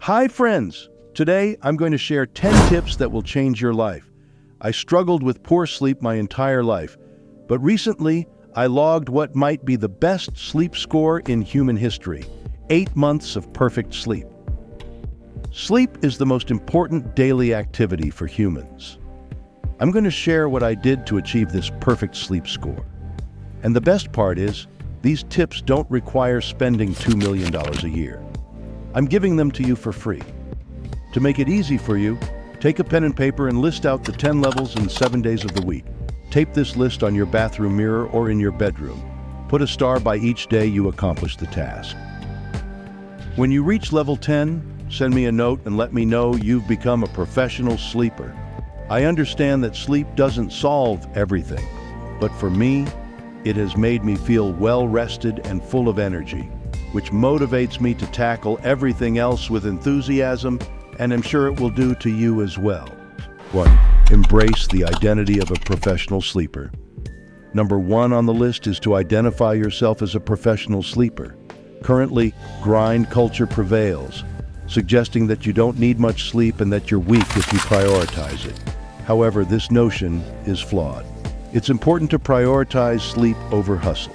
Hi friends! Today I'm going to share 10 tips that will change your life. I struggled with poor sleep my entire life, but recently I logged what might be the best sleep score in human history: 8 months of perfect sleep. Sleep is the most important daily activity for humans. I'm going to share what I did to achieve this perfect sleep score. And the best part is, these tips don't require spending $2 million a year. I'm giving them to you for free. To make it easy for you, take a pen and paper and list out the 10 levels in 7 days of the week. Tape this list on your bathroom mirror or in your bedroom. Put a star by each day you accomplish the task. When you reach level 10, send me a note and let me know you've become a professional sleeper. I understand that sleep doesn't solve everything, but for me, it has made me feel well-rested and full of energy, which motivates me to tackle everything else with enthusiasm, and I'm sure it will do to you as well. 1. Embrace the identity of a professional sleeper. Number 1 on the list is to identify yourself as a professional sleeper. Currently, grind culture prevails, suggesting that you don't need much sleep and that you're weak if you prioritize it. However, this notion is flawed. It's important to prioritize sleep over hustle.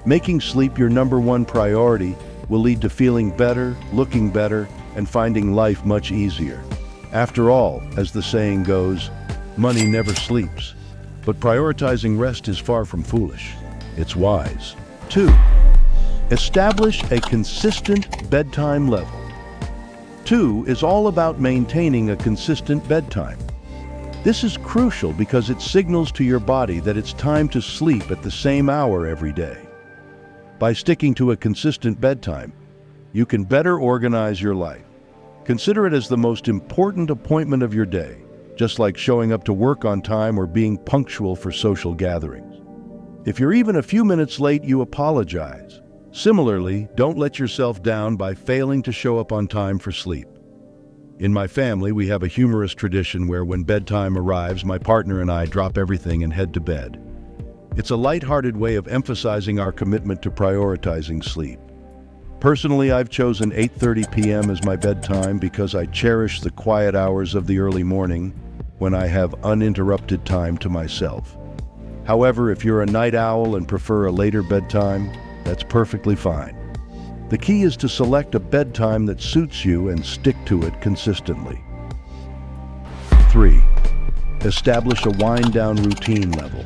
Making sleep your number 1 priority will lead to feeling better, looking better, and finding life much easier. After all, as the saying goes, money never sleeps. But prioritizing rest is far from foolish. It's wise. 2. Establish a consistent bedtime level. 2 is all about maintaining a consistent bedtime. This is crucial because it signals to your body that it's time to sleep at the same hour every day. By sticking to a consistent bedtime, you can better organize your life. Consider it as the most important appointment of your day, just like showing up to work on time or being punctual for social gatherings. If you're even a few minutes late, you apologize. Similarly, don't let yourself down by failing to show up on time for sleep. In my family, we have a humorous tradition where when bedtime arrives, my partner and I drop everything and head to bed. It's a lighthearted way of emphasizing our commitment to prioritizing sleep. Personally, I've chosen 8:30 p.m. as my bedtime because I cherish the quiet hours of the early morning when I have uninterrupted time to myself. However, if you're a night owl and prefer a later bedtime, that's perfectly fine. The key is to select a bedtime that suits you and stick to it consistently. 3. Establish a wind-down routine level.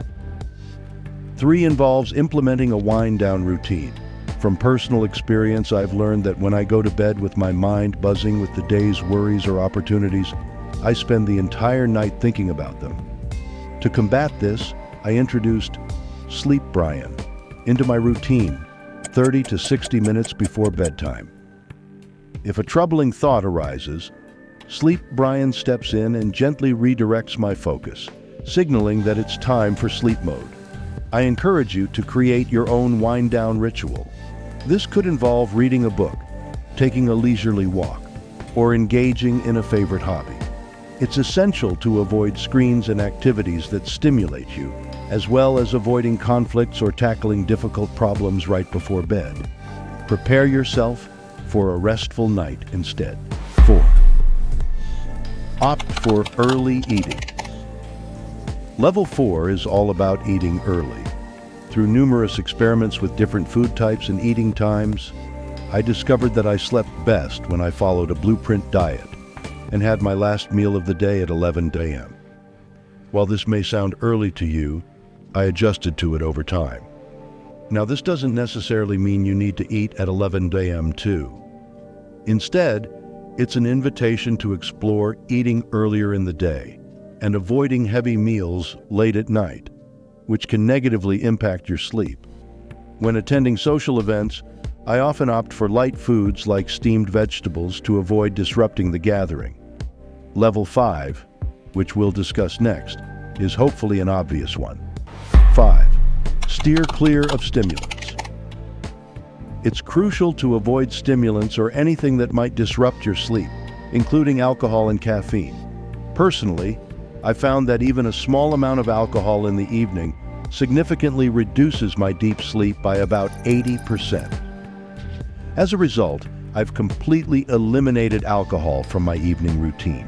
3 involves implementing a wind-down routine. From personal experience, I've learned that when I go to bed with my mind buzzing with the day's worries or opportunities, I spend the entire night thinking about them. To combat this, I introduced Sleep Brian into my routine 30 to 60 minutes before bedtime. If a troubling thought arises, Sleep Brian steps in and gently redirects my focus, signaling that it's time for sleep mode. I encourage you to create your own wind-down ritual. This could involve reading a book, taking a leisurely walk, or engaging in a favorite hobby. It's essential to avoid screens and activities that stimulate you, as well as avoiding conflicts or tackling difficult problems right before bed. Prepare yourself for a restful night instead. 4. Opt for early eating. Level 4 is all about eating early. Through numerous experiments with different food types and eating times, I discovered that I slept best when I followed a blueprint diet and had my last meal of the day at 11 a.m. While this may sound early to you, I adjusted to it over time. Now, this doesn't necessarily mean you need to eat at 11 a.m. too. Instead, it's an invitation to explore eating earlier in the day and avoiding heavy meals late at night, which can negatively impact your sleep. When attending social events, I often opt for light foods like steamed vegetables to avoid disrupting the gathering. Level 5, which we'll discuss next, is hopefully an obvious one. 5. Steer clear of stimulants. It's crucial to avoid stimulants or anything that might disrupt your sleep, including alcohol and caffeine. Personally, I found that even a small amount of alcohol in the evening significantly reduces my deep sleep by about 80%. As a result, I've completely eliminated alcohol from my evening routine.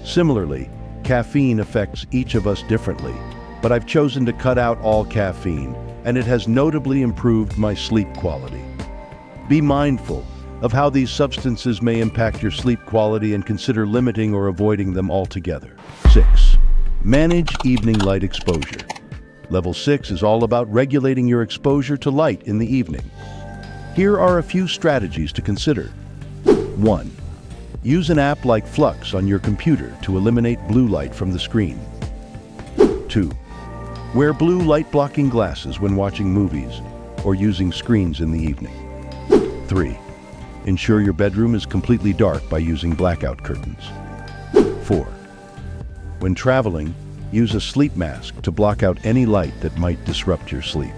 Similarly, caffeine affects each of us differently, but I've chosen to cut out all caffeine, and it has notably improved my sleep quality. Be mindful of how these substances may impact your sleep quality and consider limiting or avoiding them altogether. 6. Manage evening light exposure. Level 6 is all about regulating your exposure to light in the evening. Here are a few strategies to consider. 1. Use an app like Flux on your computer to eliminate blue light from the screen. 2. Wear blue light-blocking glasses when watching movies or using screens in the evening. 3. Ensure your bedroom is completely dark by using blackout curtains. 4. When traveling, use a sleep mask to block out any light that might disrupt your sleep.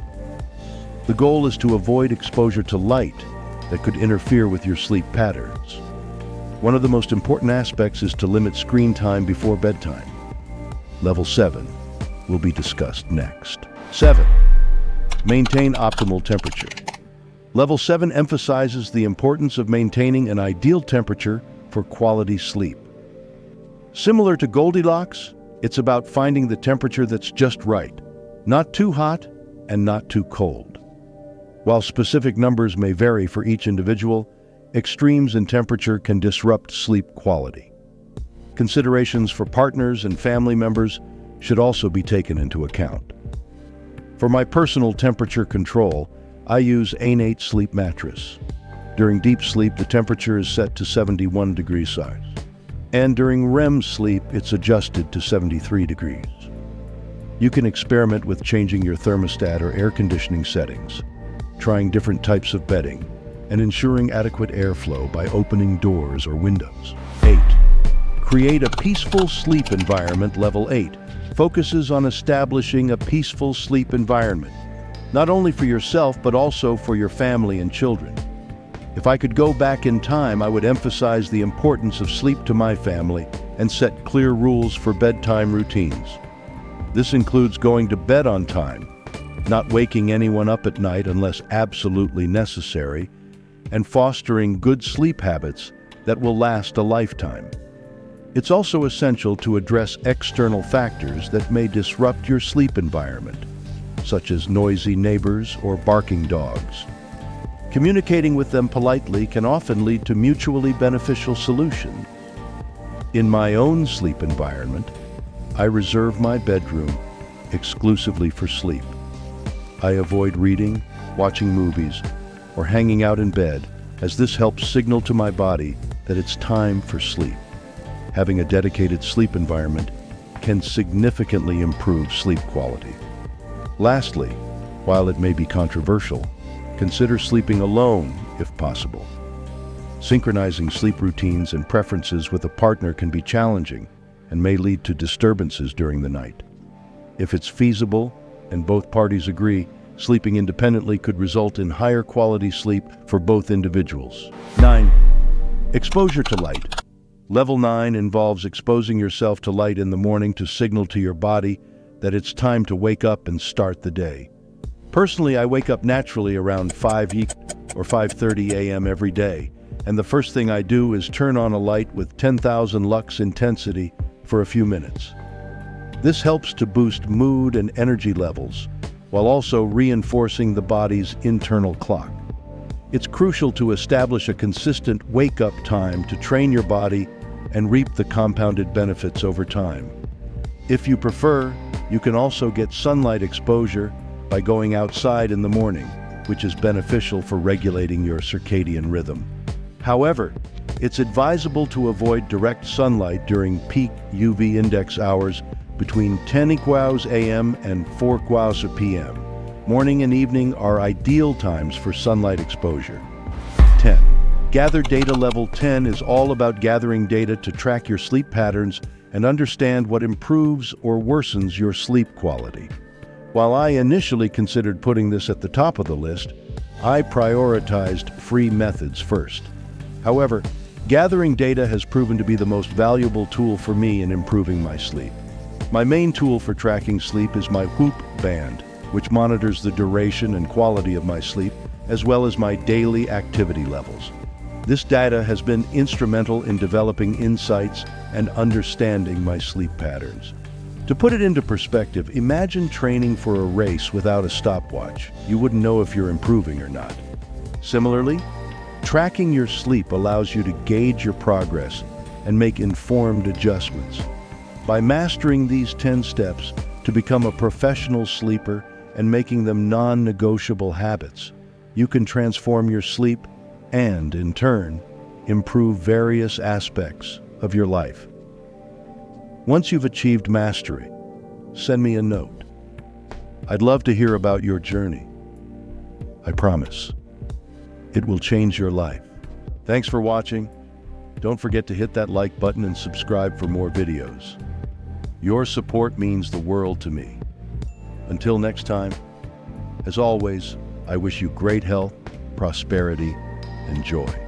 The goal is to avoid exposure to light that could interfere with your sleep patterns. One of the most important aspects is to limit screen time before bedtime. Level 7 will be discussed next. 7. Maintain optimal temperature. Level 7 emphasizes the importance of maintaining an ideal temperature for quality sleep. Similar to Goldilocks, it's about finding the temperature that's just right, not too hot and not too cold. While specific numbers may vary for each individual, extremes in temperature can disrupt sleep quality. Considerations for partners and family members should also be taken into account. For my personal temperature control, I use Ainate Sleep Mattress. During deep sleep, the temperature is set to 71 degrees Celsius. And during REM sleep, it's adjusted to 73 degrees. You can experiment with changing your thermostat or air conditioning settings, trying different types of bedding, and ensuring adequate airflow by opening doors or windows. 8. Create a peaceful sleep environment. Level 8 focuses on establishing a peaceful sleep environment, not only for yourself but also for your family and children. If I could go back in time, I would emphasize the importance of sleep to my family and set clear rules for bedtime routines. This includes going to bed on time, not waking anyone up at night unless absolutely necessary, and fostering good sleep habits that will last a lifetime. It's also essential to address external factors that may disrupt your sleep environment, such as noisy neighbors or barking dogs. Communicating with them politely can often lead to mutually beneficial solutions. In my own sleep environment, I reserve my bedroom exclusively for sleep. I avoid reading, watching movies, or hanging out in bed, as this helps signal to my body that it's time for sleep. Having a dedicated sleep environment can significantly improve sleep quality. Lastly, while it may be controversial, consider sleeping alone if possible. Synchronizing sleep routines and preferences with a partner can be challenging and may lead to disturbances during the night. If it's feasible and both parties agree, sleeping independently could result in higher quality sleep for both individuals. 9. Exposure to light. Level 9 involves exposing yourself to light in the morning to signal to your body that it's time to wake up and start the day. Personally, I wake up naturally around 5 or 5:30 a.m. every day, and the first thing I do is turn on a light with 10,000 lux intensity for a few minutes. This helps to boost mood and energy levels, while also reinforcing the body's internal clock. It's crucial to establish a consistent wake-up time to train your body and reap the compounded benefits over time. If you prefer, you can also get sunlight exposure by going outside in the morning, which is beneficial for regulating your circadian rhythm. However, it's advisable to avoid direct sunlight during peak UV index hours between 10 a.m. and 4 p.m. Morning and evening are ideal times for sunlight exposure. 10. Gather data. Level 10 is all about gathering data to track your sleep patterns and understand what improves or worsens your sleep quality. While I initially considered putting this at the top of the list, I prioritized free methods first. However, gathering data has proven to be the most valuable tool for me in improving my sleep. My main tool for tracking sleep is my Whoop band, which monitors the duration and quality of my sleep, as well as my daily activity levels. This data has been instrumental in developing insights and understanding my sleep patterns. To put it into perspective, imagine training for a race without a stopwatch. You wouldn't know if you're improving or not. Similarly, tracking your sleep allows you to gauge your progress and make informed adjustments. By mastering these 10 steps to become a professional sleeper and making them non-negotiable habits, you can transform your sleep and, in turn, improve various aspects of your life. Once you've achieved mastery, send me a note. I'd love to hear about your journey. I promise, it will change your life. Thanks for watching. Don't forget to hit that like button and subscribe for more videos. Your support means the world to me. Until next time, as always, I wish you great health, prosperity, and joy.